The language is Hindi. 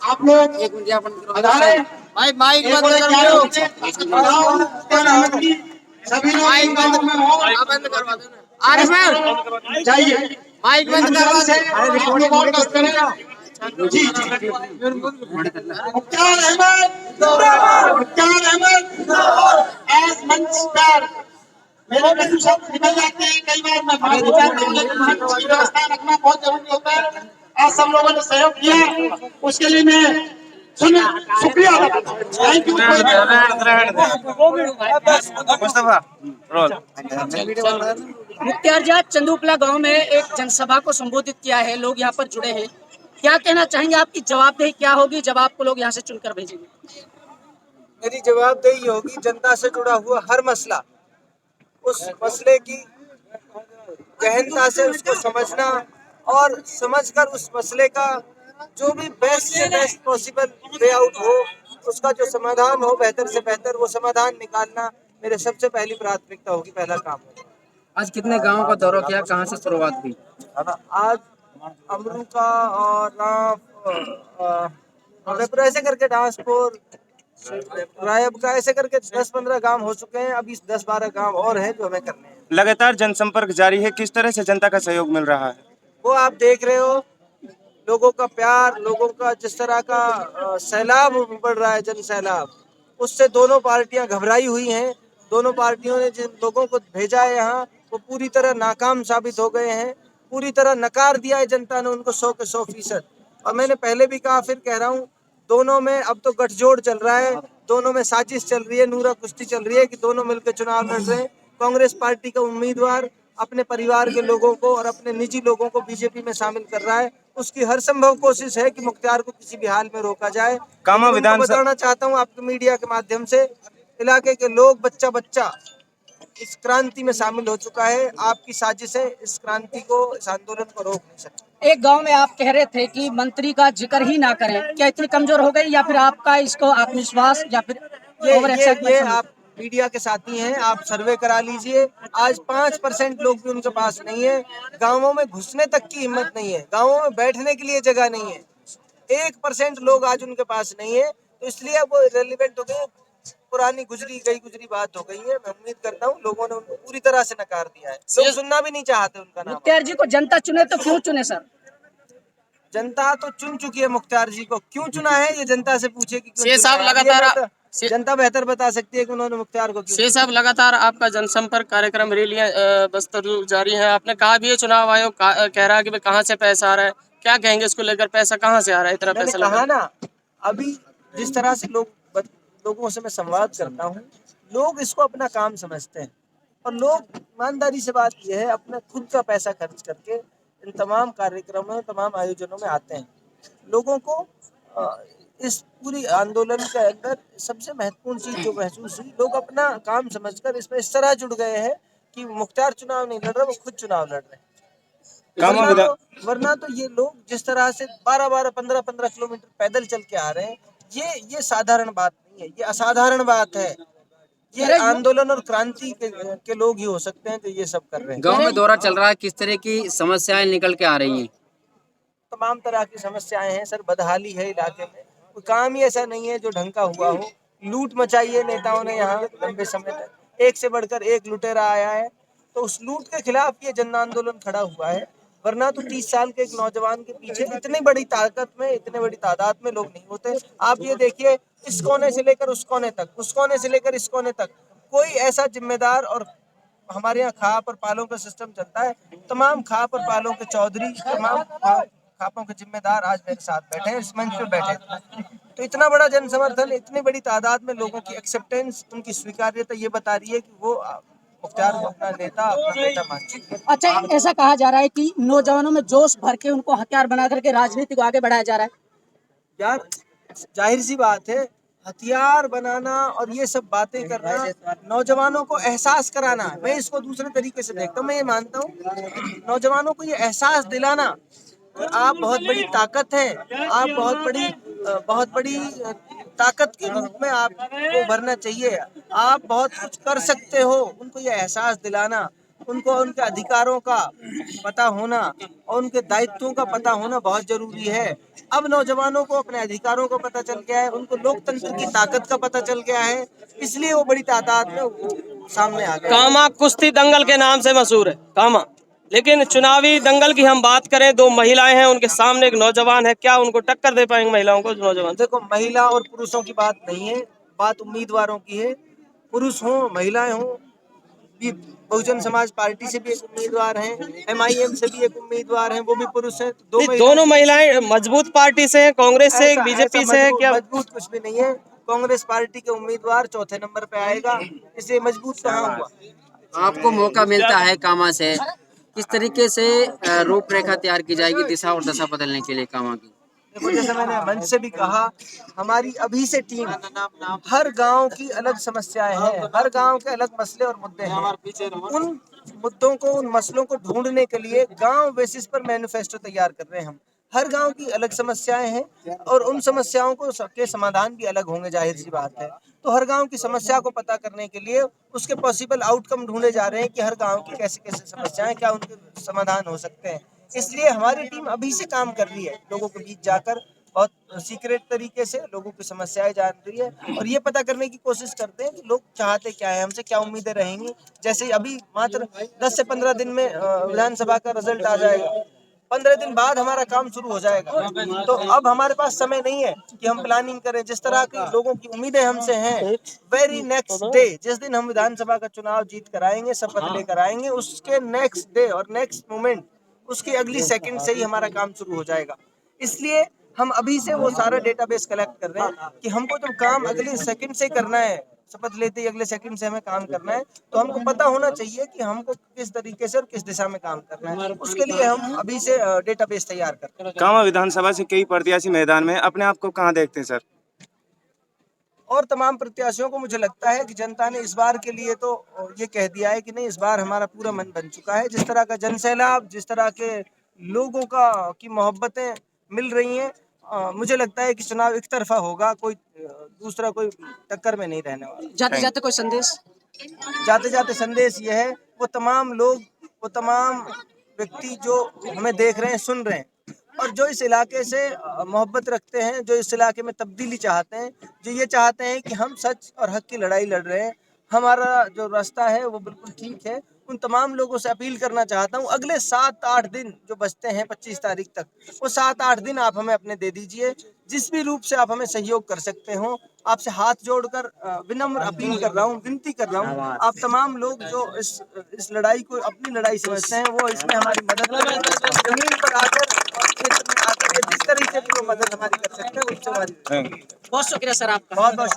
आप लोग एक मिनट अपन भाई माइक बंद करो। सभी लोग इन गाँवों में हो, बंद करवा देना। आरिफ भाई जाइए माइक बंद करवा दे। आप लोग और दस करें। जी जी मुख्तार अहमद, मुख्तार अहमद आज मंच पर मेरे बिंदु शब्द निकल जाते हैं। कई बार मैं बात करता हूँ, लेकिन मंच की व्यवस्था रखना बहुत जरूरी होता है। आज सब लोगों ने सहयोग किया, उसके लिए मैं शुक्रिया अदा करता हूँ। Thank you. मुस्तफा रोल। मुख्तार जी, आज चंदूकला गांव में एक जनसभा को संबोधित किया है, लोग यहाँ पर जुड़े हैं। क्या कहना चाहेंगे, आपकी जवाबदेही क्या होगी जब आपको लोग यहाँ से चुनकर भेजेंगे? मेरी जवाबदेही होगी जनता से जुड़ा हुआ हर मसला, उस मसले की गहनता से उसको समझना और समझकर उस मसले का जो भी बेस्ट से बेस्ट पॉसिबल वे आउट हो, उसका जो समाधान हो बेहतर से बेहतर, वो समाधान निकालना मेरे सबसे पहली प्राथमिकता होगी, पहला काम होगा। आज कितने गांवों का दौरा किया, कहाँ से शुरुआत हुई? आज अमरू का और मधेपुरा ऐसे करके डांसपुर रायब का ऐसे करके 10-15 गांव हो चुके हैं। अभी 10-12 गांव और हैं जो हमें करने हैं। लगातार जनसंपर्क जारी है, किस तरह से जनता का सहयोग मिल रहा है? वो आप देख रहे हो, लोगों का प्यार, लोगों का जिस तरह का सैलाब बढ़ रहा है, जन सैलाब, उससे दोनों पार्टियां घबराई हुई हैं। दोनों पार्टियों ने जिन लोगों को भेजा है यहाँ, वो पूरी तरह नाकाम साबित हो गए हैं। पूरी तरह नकार दिया है जनता ने उनको 100 के 100%। और मैंने पहले भी कहा, फिर कह रहा हूँ, दोनों में अब तो गठजोड़ चल रहा है, दोनों में साजिश चल रही है, नूरा कुश्ती चल रही है कि दोनों मिलकर चुनाव लड़ रहे हैं। कांग्रेस पार्टी का उम्मीदवार अपने परिवार के लोगों को और अपने निजी लोगों को बीजेपी में शामिल कर रहा है। उसकी हर संभव कोशिश है कि मुख्तार को किसी भी हाल में रोका जाए। कामा लेकिन उनको विधानसभा बताना चाहता हूँ आपके मीडिया के माध्यम से, इलाके के लोग, बच्चा बच्चा इस क्रांति में शामिल हो चुका है। आपकी साजिशें इस क्रांति को, इस आंदोलन को रोक नहीं सकती। एक गांव में आप कह रहे थे कि मंत्री का जिक्र ही ना करें, क्या इतनी कमजोर हो गई, या फिर आपका इसको आत्मविश्वास, या फिर ओवर ये आप मीडिया के साथी हैं, आप सर्वे करा लीजिए। आज 5% लोग भी उनके पास नहीं है। गांवों में घुसने तक की हिम्मत नहीं है, गांवों में बैठने के लिए जगह नहीं है। 1% लोग आज उनके पास नहीं है, तो इसलिए अब वो रेलिवेंट हो गए, पुरानी गुजरी बात हो गई है। मैं उम्मीद करता हूँ लोगों ने उनको पूरी तरह से नकार दिया है, लोग सुनना भी नहीं चाहते उनका नाम। मुख्तार जी को जनता चुने तो क्यों चुने सर? जनता तो चुन चुकी है मुख्तार जी को, क्यों चुना है ये जनता से पूछे कि क्यों शेर चुना साहब है। लगातार जनता बेहतर बता सकती है कि उन्होंने मुख्तार को क्यों। शेर साहब लगातार आपका जनसंपर्क कार्यक्रम, रैलियां बस्तर जारी है। आपने कहा भी है चुनाव आयोग कह रहा है कि भाई कहाँ से पैसा आ रहा है, क्या कहेंगे इसको लेकर? पैसा कहाँ से आ रहा है, इतना मैंने पैसा कहा ना, अभी जिस तरह से लोगों से मैं संवाद करता हूँ, लोग इसको अपना काम समझते हैं। और लोग, ईमानदारी से बात यह है, अपना खुद का पैसा खर्च करके इन तमाम कार्यक्रमों, तमाम आयोजनों में आते हैं। लोगों को इस पूरी आंदोलन के अंदर सबसे महत्वपूर्ण चीज जो महसूस हुई, लोग अपना काम समझकर इसमें इस तरह जुड़ गए हैं कि मुख्तार चुनाव नहीं लड़ रहा, वो खुद चुनाव लड़ रहे हैं। वरना तो ये लोग जिस तरह से 12-12, 15-15 किलोमीटर पैदल चल के आ रहे हैं, ये साधारण बात नहीं है, ये असाधारण बात है। ये आंदोलन और क्रांति के लोग ही हो सकते हैं जो ये सब कर रहे हैं। गांव में दौरा चल रहा है, किस तरह की समस्याएं निकल के आ रही हैं? तमाम तरह की समस्याएं हैं सर, बदहाली है इलाके में, कोई काम ही ऐसा नहीं है जो ढंग का हुआ हो। लूट मचाई है नेताओं ने यहाँ लंबे समय तक, एक से बढ़कर एक लुटेरा आया है, तो उस लूट के खिलाफ ये जन आंदोलन खड़ा हुआ है। वरना तो 30 साल के एक नौजवान के पीछे इतनी बड़ी ताकत में, इतने बड़ी तादाद में लोग नहीं होते। आप ये देखिए, इस कोने से लेकर उस कोने तक, उस कोने से लेकर इस कोने तक, कोई ऐसा जिम्मेदार, और हमारे यहाँ खाप और पालों का सिस्टम चलता है, तमाम खाप और पालों के चौधरी, तमाम खापों के जिम्मेदार आज मेरे साथ बैठे हैं, इस मंच पे बैठे हैं। तो इतना बड़ा जन समर्थन, इतनी बड़ी तादाद में लोगों की एक्सेप्टेंस, उनकी स्वीकार्यता ये बता रही है कि वो मुख्तार को अपना नेता मानते हैं। अच्छा, ऐसा कहा जा रहा है कि नौजवानों में जोश भर के उनको हथियार बना करके राजनीति को आगे बढ़ाया जा रहा है। यार जाहिर सी बात है, हथियार बनाना और ये सब बातें करना, नौजवानों को एहसास कराना, मैं इसको दूसरे तरीके से देखता हूँ। मैं ये मानता हूँ नौजवानों को ये एहसास दिलाना कि आप बहुत बड़ी ताकत है, आप बहुत बड़ी ताकत के रूप में आपको उभरना चाहिए, आप बहुत कुछ कर सकते हो, उनको ये एहसास दिलाना। उनको उनके अधिकारों का पता होना और उनके दायित्वों का पता होना बहुत जरूरी है। अब नौजवानों को अपने अधिकारों का पता चल गया है, उनको लोकतंत्र की ताकत का पता चल गया है, इसलिए वो बड़ी तादाद में सामने आ गए। कामा कुश्ती दंगल के नाम से मशहूर है कामा, लेकिन चुनावी दंगल की हम बात करें, दो महिलाएं हैं, उनके सामने एक नौजवान है, क्या उनको टक्कर दे पाएंगे महिलाओं को नौजवान? देखो, महिला और पुरुषों की बात नहीं है, बात उम्मीदवारों की है। पुरुष हो महिलाएं हो, बहुजन समाज पार्टी से भी एक उम्मीदवार हैं, MIM से भी एक उम्मीदवार हैं, वो भी पुरुष हैं। दोनों महिलाएं मजबूत पार्टी से हैं, कांग्रेस से, बीजेपी से है क्या? मजबूत कुछ भी नहीं है। कांग्रेस पार्टी के उम्मीदवार चौथे नंबर पे आएगा, इससे मजबूत कहाँ हुआ। आपको मौका मिलता है कामा से, किस तरीके से रूपरेखा तैयार की जाएगी दिशा और दशा बदलने के लिए कामा की? देखो, जैसे मैंने मंच से भी कहा, हमारी अभी से टीम हर गांव की अलग समस्याएं हैं, हर गांव के अलग मसले और मुद्दे हैं। उन मुद्दों को, उन मसलों को ढूंढने के लिए गांव बेसिस पर मैनिफेस्टो तैयार कर रहे हैं हम। हर गांव की अलग समस्याएं हैं और उन समस्याओं को सबके समाधान भी अलग होंगे, जाहिर सी बात है। तो हर गांव की समस्या को पता करने के लिए उसके पॉसिबल आउटकम ढूंढे जा रहे हैं कि हर गांव की कैसे कैसे समस्याएं, क्या उनके समाधान हो सकते हैं। इसलिए हमारी टीम अभी से काम कर रही है, लोगों के बीच जाकर बहुत सीक्रेट तरीके से लोगों की समस्याएं जान रही है और ये पता करने की कोशिश करते हैं कि लोग चाहते क्या है, हमसे क्या उम्मीदें रहेंगी। जैसे अभी मात्र 10 से 15 दिन में विधानसभा का रिजल्ट आ जाएगा, 15 दिन बाद हमारा काम शुरू हो जाएगा। तो अब हमारे पास समय नहीं है कि हम प्लानिंग करें। जिस तरह की लोगों की उम्मीदें हमसे हैं, वेरी नेक्स्ट डे, जिस दिन हम विधानसभा का चुनाव जीत कर आएंगे, शपथ लेकर आएंगे, उसके नेक्स्ट डे और नेक्स्ट मोमेंट, उसकी अगली सेकंड से ही हमारा काम शुरू हो जाएगा। इसलिए हम अभी से वो सारा डेटाबेस कलेक्ट कर रहे हैं कि हमको जब काम अगले सेकंड से करना है, शपथ लेते ही अगले सेकंड से हमें काम करना है, तो हमको पता होना चाहिए कि हमको किस तरीके से और किस दिशा में काम करना है। उसके लिए हम अभी से डेटाबेस तैयार करते हैं। कामा विधानसभा से कई प्रत्याशी मैदान में, अपने आप को कहाँ देखते हैं सर? और तमाम प्रत्याशियों को मुझे लगता है कि जनता ने इस बार के लिए तो ये कह दिया है कि नहीं, इस बार हमारा पूरा मन बन चुका है। जिस तरह का जनसैलाब, जिस तरह के लोगों की मोहब्बतें मिल रही हैं, मुझे लगता है कि चुनाव एक तरफा होगा, कोई दूसरा कोई टक्कर में नहीं रहने वाला। जाते जाते कोई संदेश? जाते जाते संदेश ये है, वो तमाम लोग, वो तमाम व्यक्ति जो हमें देख रहे हैं, सुन रहे हैं और जो इस इलाके से मोहब्बत रखते हैं, जो इस इलाके में तब्दीली चाहते हैं, जो ये चाहते हैं कि हम सच और हक की लड़ाई लड़ रहे हैं, हमारा जो रास्ता है वो बिल्कुल ठीक है, उन तमाम लोगों से अपील करना चाहता हूँ, अगले 7-8 दिन जो बचते हैं 25 तारीख तक, वो 7-8 दिन आप हमें अपने दे दीजिए। जिस भी रूप से आप हमें सहयोग कर सकते हो, आपसे हाथ जोड़कर विनम्र अपील कर रहा हूँ, विनती कर रहा हूँ, आप तमाम लोग जो इस लड़ाई को अपनी लड़ाई समझते हैं, वो इसमें हमारी मदद करें। जमीन पर आकर और क्षेत्र में आकर जिस तरीके की वो मदद हमारी कर सकते हैं, उससे हमारी। बहुत शुक्रिया सर आपका। बहुत बहुत